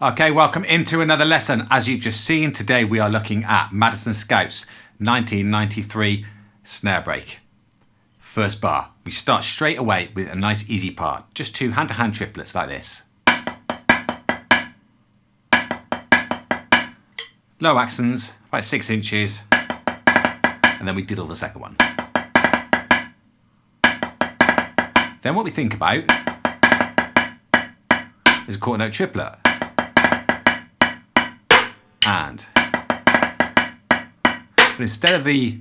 Okay, welcome into another lesson. As you've just seen, today we are looking at Madison Scouts 1993 snare break. First bar, we start straight away with a nice easy part. Just two hand-to-hand triplets like this. Low accents, about 6 inches. And then we diddle the second one. Then what we think about is a quarter note triplet. And. But instead of the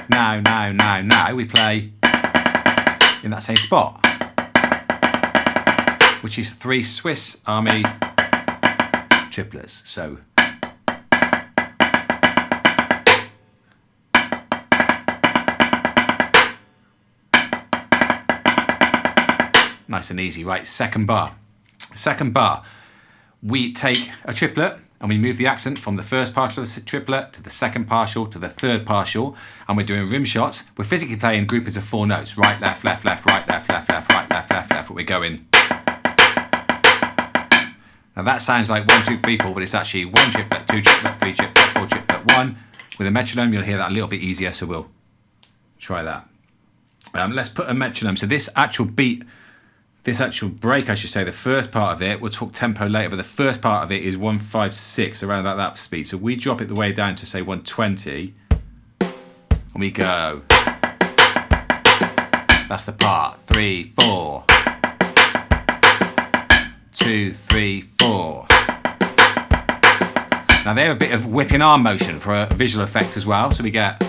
now, we play in that same spot, which is 3 Swiss Army triplets. So. Nice and easy, right? Second bar. Second bar, we take a triplet and we move the accent from the first partial of the triplet to the second partial to the third partial, and we're doing rim shots. We're physically playing groupings of 4 notes: right, left, left, left, right, left, left, left, right, left, left, left. But we're going. Now that sounds like 1, 2, 3, 4, but it's actually 1 triplet, 2 triplet, 3 triplet, 4 triplet, 1. With a metronome, you'll hear that a little bit easier. So we'll try that. Let's put a metronome. So this actual beat. This actual break, I should say, the first part of it, we'll talk tempo later, but the first part of it is 156, around about that speed. So we drop it the way down to say 120, and we go. That's the part. 3, 4. 2, 3, 4. Now they have a bit of whipping arm motion for a visual effect as well, so we get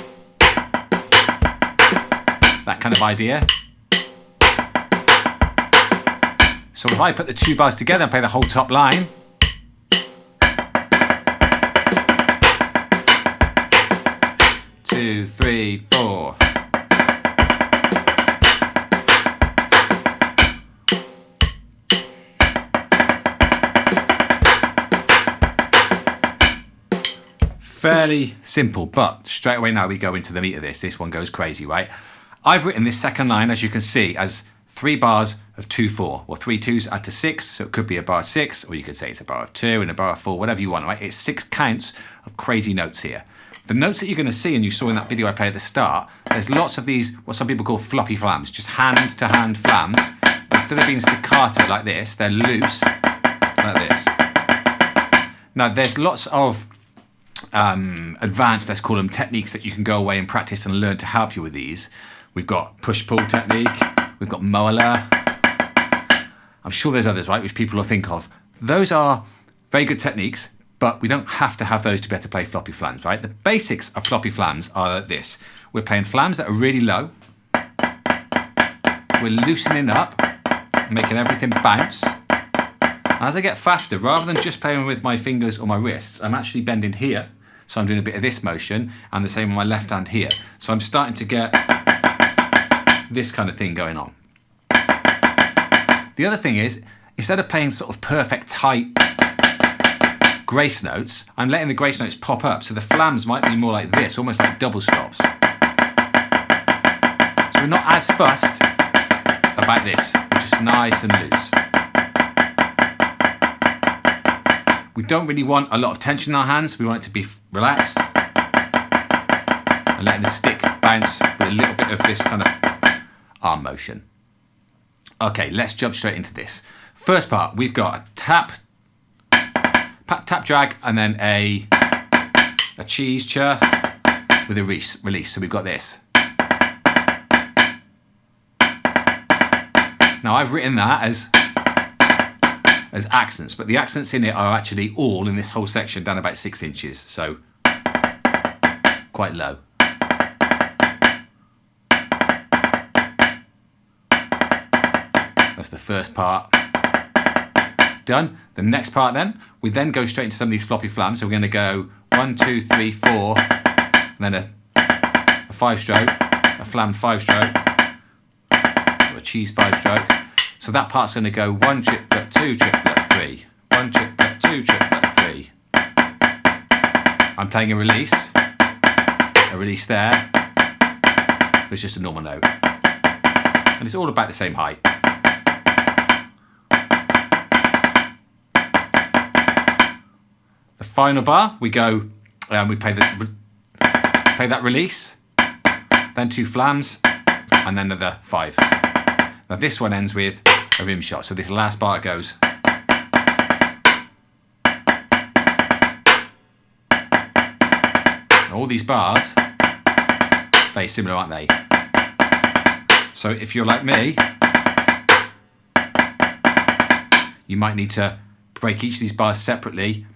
that kind of idea. So if I put the 2 bars together and play the whole top line, two, 3, 4. Fairly simple, but straight away now we go into the meat of this. This one goes crazy, right? I've written this second line, as you can see, as 3 bars of 2, 4, or 3 2s add to 6, so it could be a bar of 6, or you could say it's a bar of 2 and a bar of 4, whatever you want, right? It's 6 counts of crazy notes here. The notes that you're going to see, and you saw in that video I played at the start, there's lots of these, what some people call floppy flams, just hand-to-hand flams. Instead of being staccato like this, they're loose, like this. Now, there's lots of advanced, let's call them, techniques that you can go away and practice and learn to help you with these. We've got push-pull technique. We've got Moeller. I'm sure there's others, right, which people will think of. Those are very good techniques, but we don't have to have those to be able to play floppy flams, right? The basics of floppy flams are like this. We're playing flams that are really low. We're loosening up, making everything bounce. And as I get faster, rather than just playing with my fingers or my wrists, I'm actually bending here. So I'm doing a bit of this motion, and the same on my left hand here. So I'm starting to get this kind of thing going on. The other thing is, instead of playing sort of perfect tight grace notes, I'm letting the grace notes pop up, so the flams might be more like this, almost like double stops. So we're not as fussed about this, we're just nice and loose. We don't really want a lot of tension in our hands, we want it to be relaxed, and letting the stick bounce with a little bit of this kind of arm motion. Okay, let's jump straight into this. First part, we've got a tap, drag, and then a cheese chur with a release. So we've got this. Now I've written that as accents, but the accents in it are actually all in this whole section down about 6 inches, so quite low. That's the first part done. The next part then, we then go straight into some of these floppy flams. So we're going to go 1, 2, 3, 4, and then a 5-stroke, a flam 5-stroke, or a cheese 5-stroke. So that part's going to go 1 triplet, 2 triplet, 3, 1 triplet, 2 triplet, 3. I'm playing a release there. It's just a normal note, and it's all about the same height. Final bar, we go, we play that release, then 2 flams, and then another 5. Now this one ends with a rim shot, so this last bar goes. All these bars, very similar, aren't they? So if you're like me, you might need to break each of these bars separately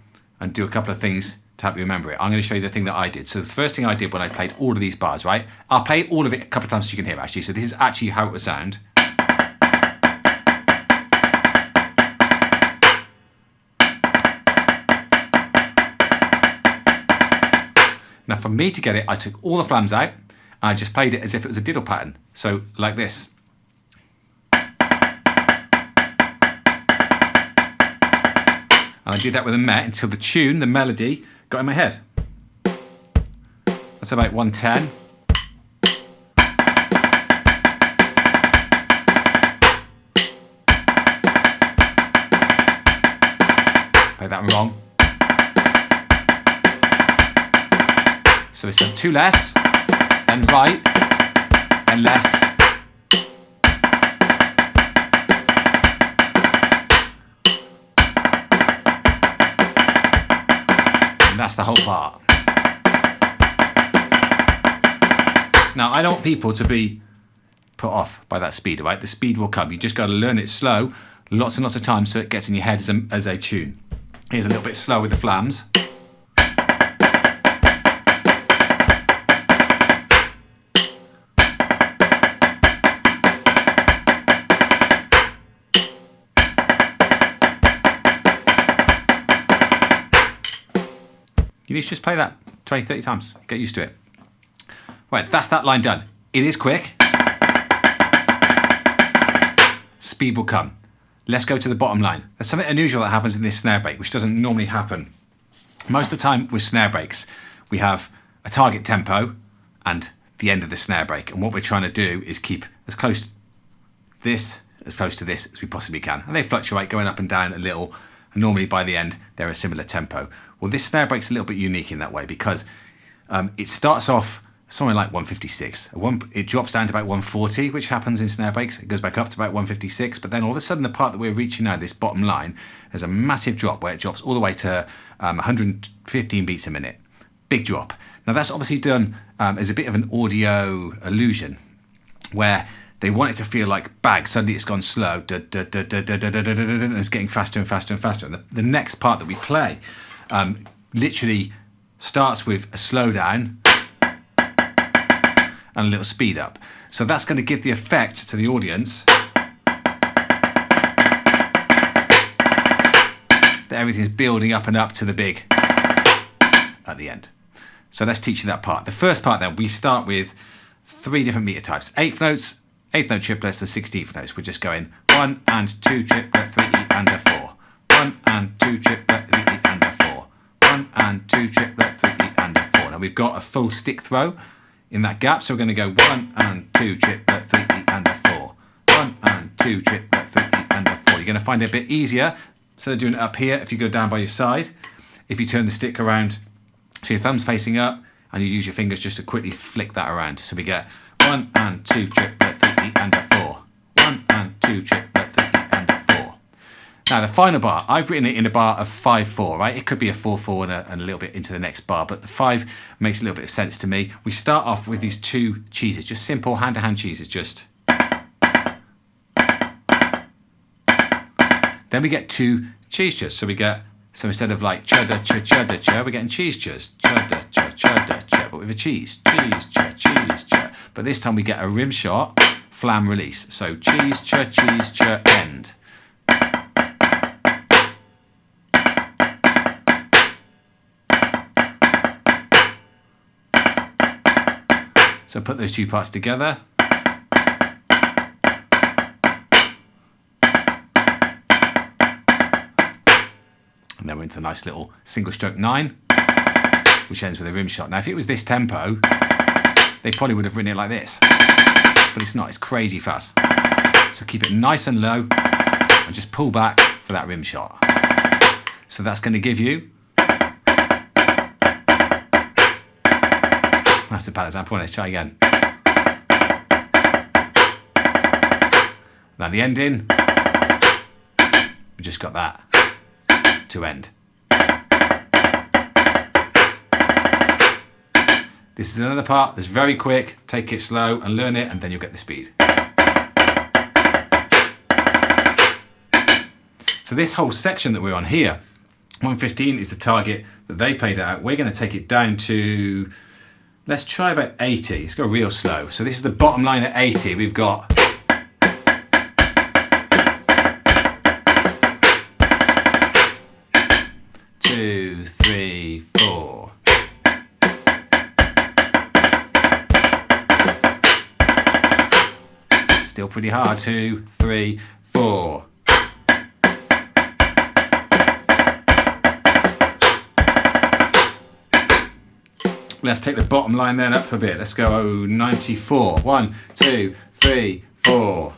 and do a couple of things to help you remember it. I'm going to show you the thing that I did. So the first thing I did when I played all of these bars, right? I'll play all of it a couple of times so you can hear it actually. So this is actually how it would sound. Now for me to get it, I took all the flams out and I just played it as if it was a diddle pattern. So like this. And I did that with a Met until the tune, the melody, got in my head. That's about 110. Play that one wrong. So it's 2 lefts, then right, then lefts. That's the whole part. Now, I don't want people to be put off by that speed, right? The speed will come. You just got to learn it slow, lots and lots of times, so it gets in your head as a tune. Here's a little bit slow with the flams. You need to just play that 20, 30 times. Get used to it. Right, that's that line done. It is quick. Speed will come. Let's go to the bottom line. There's something unusual that happens in this snare break, which doesn't normally happen. Most of the time with snare breaks, we have a target tempo and the end of the snare break. And what we're trying to do is keep as close to this as we possibly can. And they fluctuate, going up and down a little. And normally by the end, they're a similar tempo. Well, this snare break's a little bit unique in that way because it starts off somewhere like 156. It drops down to about 140, which happens in snare breaks. It goes back up to about 156, but then all of a sudden the part that we're reaching now, this bottom line, there's a massive drop where it drops all the way to 115 beats a minute. Big drop. Now that's obviously done as a bit of an audio illusion where they want it to feel like bang, suddenly it's gone slow, and it's getting faster and faster and faster. And the next part that we play literally starts with a slowdown and a little speed up. So that's going to give the effect to the audience that everything's building up and up to the big at the end. So let's teach you that part. The first part then, we start with 3 different meter types. 8th notes, 8th note triplets, and 16th notes. We're just going 1 and 2 triplet, 3 E and a 4. 1 and 2 triplet, 3 E and a 4. 1 and 2 triplet, 3 E and a 4. Now we've got a full stick throw in that gap, so we're going to go 1 and 2 triplet, 3 E and a 4. 1 and 2 triplet, 3 E and a 4. You're going to find it a bit easier instead of doing it up here. If you go down by your side, if you turn the stick around so your thumb's facing up and you use your fingers just to quickly flick that around. So we get 1 and 2 triplet, 3 E and a 4. 1 and 2 triplet, 3 E and a 4. Now the final bar, I've written it in a bar of 5/4, right? It could be a 4/4 and a little bit into the next bar, but the 5 makes a little bit of sense to me. We start off with these 2 cheeses, just simple hand-to-hand cheeses, just. Then we get 2 cheese churs, so we get, so instead of like cheddar, we're getting cheese churs, cheddar, but with a cheese, cheese, but this time we get a rim shot, flam release, so cheese, end. So put those 2 parts together. And then we're into a nice little single stroke 9, which ends with a rim shot. Now, if it was this tempo, they probably would have written it like this, but it's not, it's crazy fast. So keep it nice and low and just pull back for that rim shot. So that's going to give you That's a bad example. Let's try again. Now the ending, we just got that to end. This is another part that's very quick. Take it slow and learn it, and then you'll get the speed. So this whole section that we're on here, 115 is the target that they played out. We're going to take it down to, let's try about 80. Let's go real slow. So this is the bottom line at 80. We've got 2, 3, 4. Still pretty hard. 2, 3, 4. Let's take the bottom line then up a bit. Let's go 94. 1, 2, 3, 4.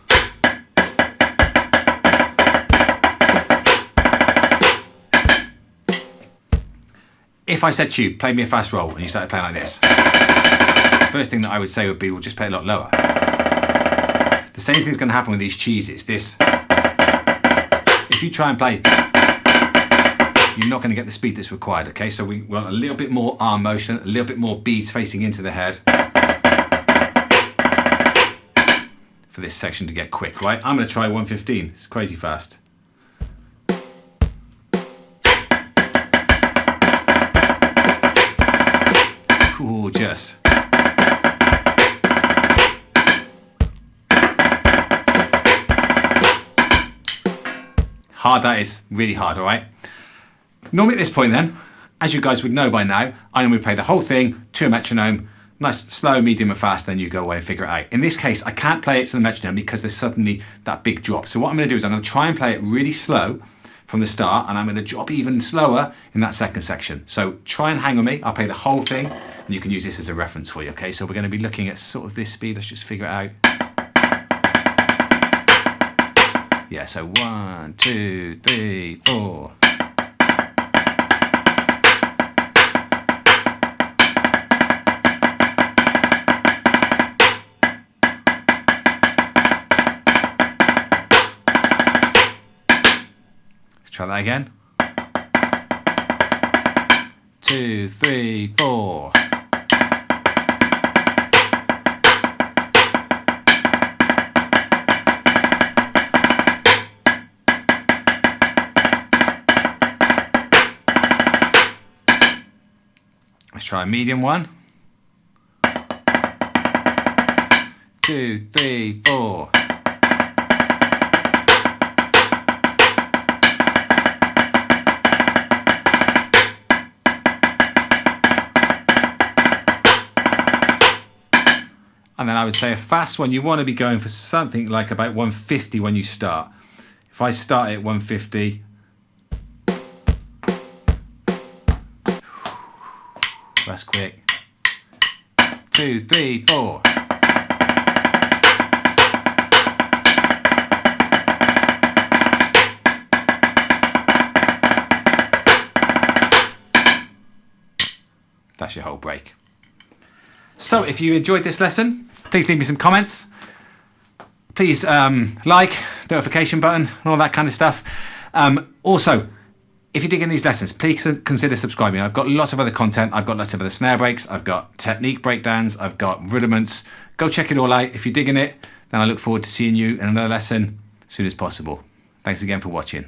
If I said to you, play me a fast roll, and you started playing like this, the first thing that I would say would be, well, just play a lot lower. The same thing's going to happen with these cheeses. If you try and play, you're not going to get the speed that's required, okay? So we want a little bit more arm motion, a little bit more beats facing into the head for this section to get quick, right? I'm going to try 115. It's crazy fast. Gorgeous. Hard that is, really hard, all right? Normally at this point then, as you guys would know by now, I normally play the whole thing to a metronome, nice slow, medium and fast, then you go away and figure it out. In this case, I can't play it to the metronome because there's suddenly that big drop. So what I'm going to do is I'm going to try and play it really slow from the start, and I'm going to drop even slower in that second section. So try and hang on me, I'll play the whole thing, and you can use this as a reference for you, okay? So we're going to be looking at sort of this speed, let's just figure it out. Yeah, so 1, 2, 3, 4. Try that again. 2, 3, 4. Let's try a medium one. 2, 3, 4. And then I would say a fast one, you want to be going for something like about 150 when you start. If I start at 150, that's quick. 2, 3, 4. That's your whole break. So if you enjoyed this lesson, please leave me some comments. Please like, notification button, and all that kind of stuff. Also, if you're digging these lessons, please consider subscribing. I've got lots of other content. I've got lots of other snare breaks. I've got technique breakdowns. I've got rudiments. Go check it all out. If you're digging it, then I look forward to seeing you in another lesson as soon as possible. Thanks again for watching.